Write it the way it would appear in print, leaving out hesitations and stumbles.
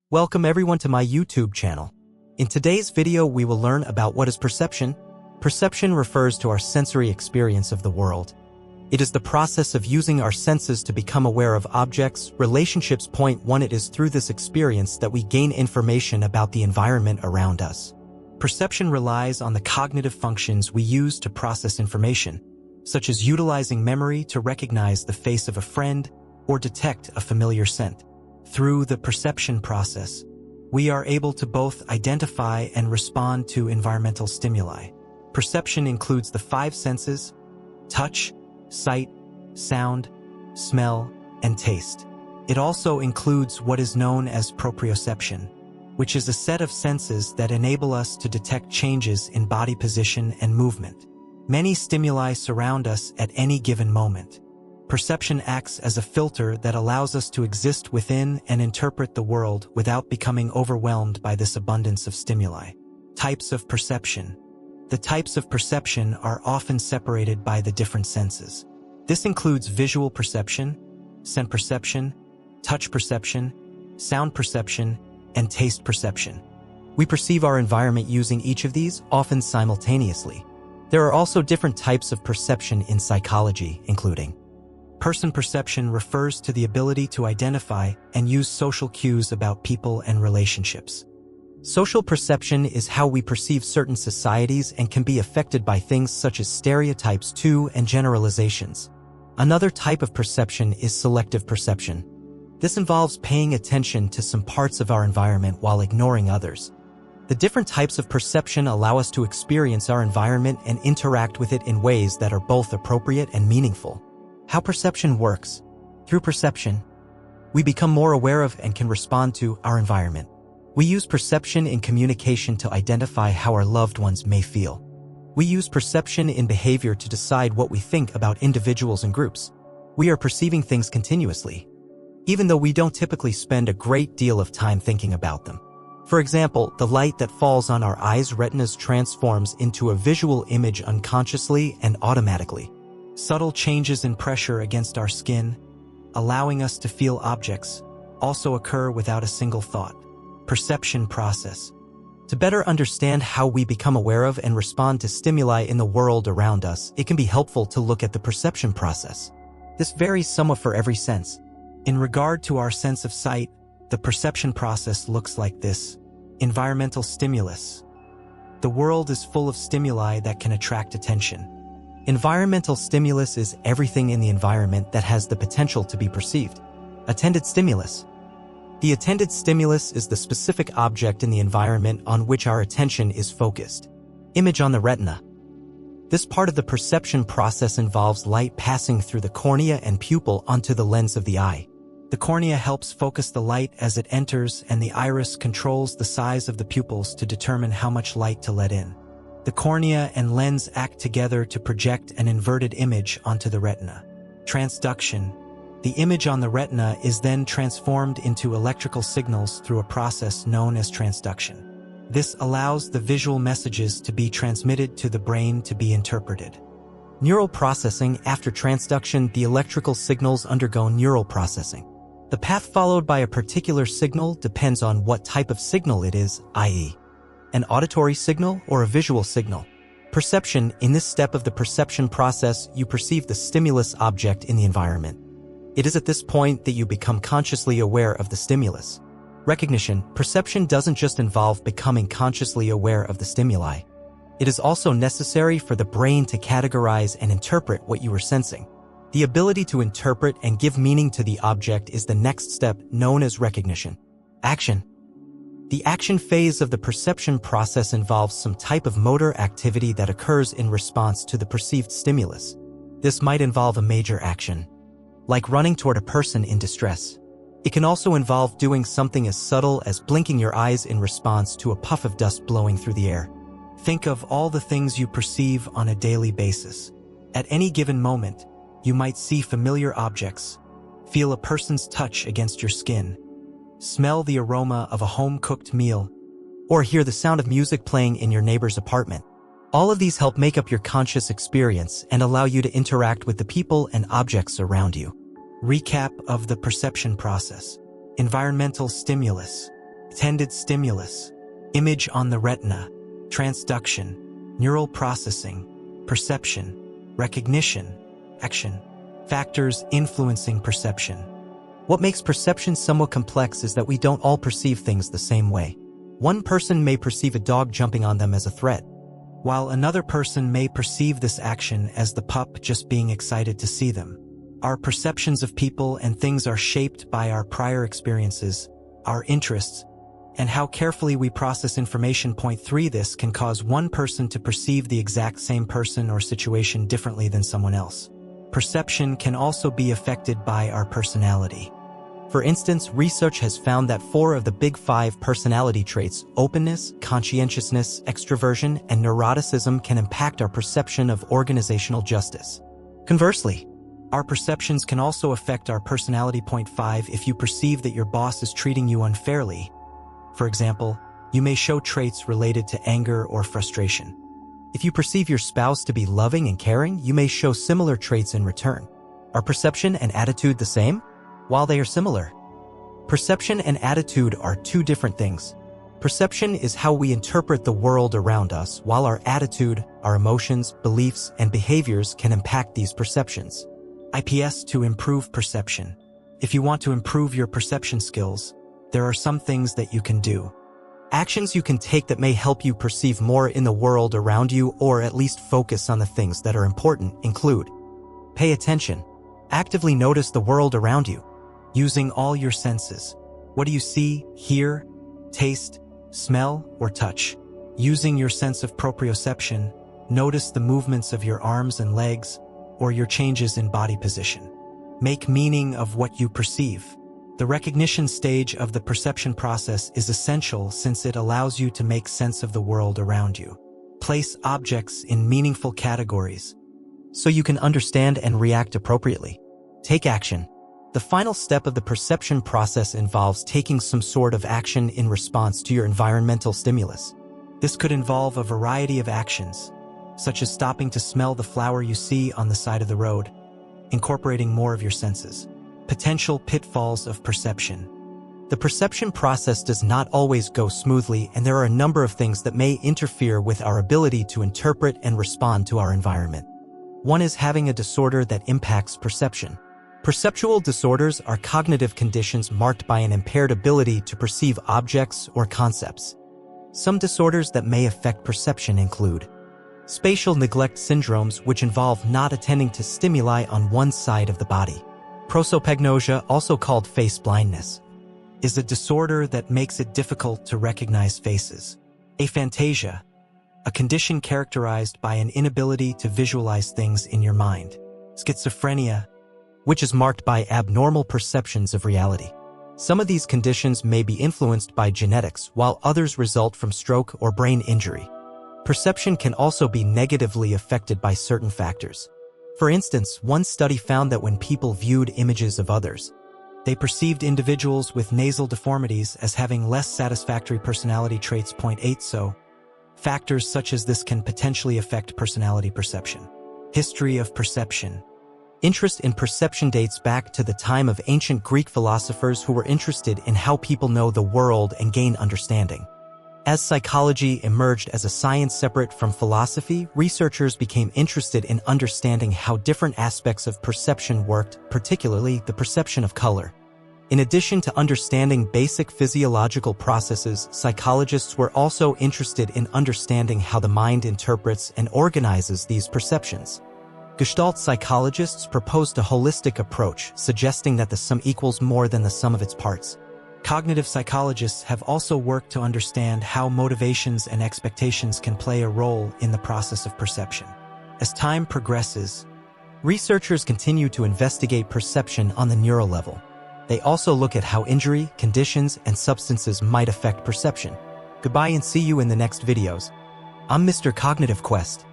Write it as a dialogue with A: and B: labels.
A: Welcome everyone to my YouTube channel. In today's video, we will learn about what is perception. Perception refers to our sensory experience of the world. It is the process of using our senses to become aware of objects, relationships. Point 1. It is through this experience that we gain information about the environment around us. Perception relies on the cognitive functions we use to process information, such as utilizing memory to recognize the face of a friend or detect a familiar scent. Through the perception process, we are able to both identify and respond to environmental stimuli. Perception includes the 5 senses: touch, sight, sound, smell, and taste. It also includes what is known as proprioception, which is a set of senses that enable us to detect changes in body position and movement. Many stimuli surround us at any given moment. Perception acts as a filter that allows us to exist within and interpret the world without becoming overwhelmed by this abundance of stimuli. Types of perception. The types of perception are often separated by the different senses. This includes visual perception, scent perception, touch perception, sound perception, and taste perception. We perceive our environment using each of these, often simultaneously. There are also different types of perception in psychology, including person perception refers to the ability to identify and use social cues about people and relationships. Social perception is how we perceive certain societies and can be affected by things such as stereotypes too and generalizations. Another type of perception is selective perception. This involves paying attention to some parts of our environment while ignoring others. The different types of perception allow us to experience our environment and interact with it in ways that are both appropriate and meaningful. How perception works. Through perception, we become more aware of and can respond to our environment. We use perception in communication to identify how our loved ones may feel. We use perception in behavior to decide what we think about individuals and groups. We are perceiving things continuously, even though we don't typically spend a great deal of time thinking about them. For example, the light that falls on our eyes' retinas transforms into a visual image unconsciously and automatically. Subtle changes in pressure against our skin, allowing us to feel objects, also occur without a single thought. Perception process. To better understand how we become aware of and respond to stimuli in the world around us, it can be helpful to look at the perception process. This varies somewhat for every sense. In regard to our sense of sight, the perception process looks like this. Environmental stimulus. The world is full of stimuli that can attract attention. Environmental stimulus is everything in the environment that has the potential to be perceived. Attended stimulus. The attended stimulus is the specific object in the environment on which our attention is focused. Image on the retina. This part of the perception process involves light passing through the cornea and pupil onto the lens of the eye. The cornea helps focus the light as it enters, and the iris controls the size of the pupils to determine how much light to let in. The cornea and lens act together to project an inverted image onto the retina. Transduction. The image on the retina is then transformed into electrical signals through a process known as transduction. This allows the visual messages to be transmitted to the brain to be interpreted. Neural processing. After transduction, the electrical signals undergo neural processing. The path followed by a particular signal depends on what type of signal it is, i.e., an auditory signal or a visual signal. Perception. In this step of the perception process, you perceive the stimulus object in the environment. It is at this point that you become consciously aware of the stimulus. Recognition. Perception doesn't just involve becoming consciously aware of the stimuli. It is also necessary for the brain to categorize and interpret what you are sensing. The ability to interpret and give meaning to the object is the next step, known as recognition. Action. The action phase of the perception process involves some type of motor activity that occurs in response to the perceived stimulus. This might involve a major action, like running toward a person in distress. It can also involve doing something as subtle as blinking your eyes in response to a puff of dust blowing through the air. Think of all the things you perceive on a daily basis. At any given moment, you might see familiar objects, feel a person's touch against your skin, smell the aroma of a home-cooked meal, or hear the sound of music playing in your neighbor's apartment. All of these help make up your conscious experience and allow you to interact with the people and objects around you. Recap of the perception process. Environmental stimulus. Attended stimulus, image on the retina, transduction, neural processing, perception, recognition, action, factors influencing perception. What makes perception somewhat complex is that we don't all perceive things the same way. One person may perceive a dog jumping on them as a threat, while another person may perceive this action as the pup just being excited to see them. Our perceptions of people and things are shaped by our prior experiences, our interests, and how carefully we process information. Point 3. This can cause one person to perceive the exact same person or situation differently than someone else. Perception can also be affected by our personality. For instance, research has found that 4 of the big 5 personality traits, openness, conscientiousness, extroversion, and neuroticism, can impact our perception of organizational justice. Conversely, our perceptions can also affect our personality. Point 5. If you perceive that your boss is treating you unfairly, for example, you may show traits related to anger or frustration. If you perceive your spouse to be loving and caring, you may show similar traits in return. Are perception and attitude the same? While they are similar, perception and attitude are 2 different things. Perception is how we interpret the world around us, while our attitude, our emotions, beliefs, and behaviors can impact these perceptions. IPS to improve perception. If you want to improve your perception skills, there are some things that you can do. Actions you can take that may help you perceive more in the world around you, or at least focus on the things that are important, include: pay attention. Actively notice the world around you, using all your senses. What do you see, hear, taste, smell, or touch? Using your sense of proprioception, notice the movements of your arms and legs, or your changes in body position. Make meaning of what you perceive. The recognition stage of the perception process is essential since it allows you to make sense of the world around you. Place objects in meaningful categories so you can understand and react appropriately. Take action. The final step of the perception process involves taking some sort of action in response to your environmental stimulus. This could involve a variety of actions, such as stopping to smell the flower you see on the side of the road, incorporating more of your senses. Potential pitfalls of perception. The perception process does not always go smoothly, and there are a number of things that may interfere with our ability to interpret and respond to our environment. One is having a disorder that impacts perception. Perceptual disorders are cognitive conditions marked by an impaired ability to perceive objects or concepts. Some disorders that may affect perception include spatial neglect syndromes, which involve not attending to stimuli on one side of the body. Prosopagnosia, also called face blindness, is a disorder that makes it difficult to recognize faces. Aphantasia, a condition characterized by an inability to visualize things in your mind. Schizophrenia, which is marked by abnormal perceptions of reality. Some of these conditions may be influenced by genetics, while others result from stroke or brain injury. Perception can also be negatively affected by certain factors. For instance, one study found that when people viewed images of others, they perceived individuals with nasal deformities as having less satisfactory personality traits. Point 8. So, factors such as this can potentially affect personality perception. History of perception. Interest in perception dates back to the time of ancient Greek philosophers who were interested in how people know the world and gain understanding. As psychology emerged as a science separate from philosophy, researchers became interested in understanding how different aspects of perception worked, particularly the perception of color. In addition to understanding basic physiological processes, psychologists were also interested in understanding how the mind interprets and organizes these perceptions. Gestalt psychologists proposed a holistic approach, suggesting that the sum equals more than the sum of its parts. Cognitive psychologists have also worked to understand how motivations and expectations can play a role in the process of perception. As time progresses, researchers continue to investigate perception on the neural level. They also look at how injury, conditions, and substances might affect perception. Goodbye and see you in the next videos. I'm Mr. Cognitive Quest.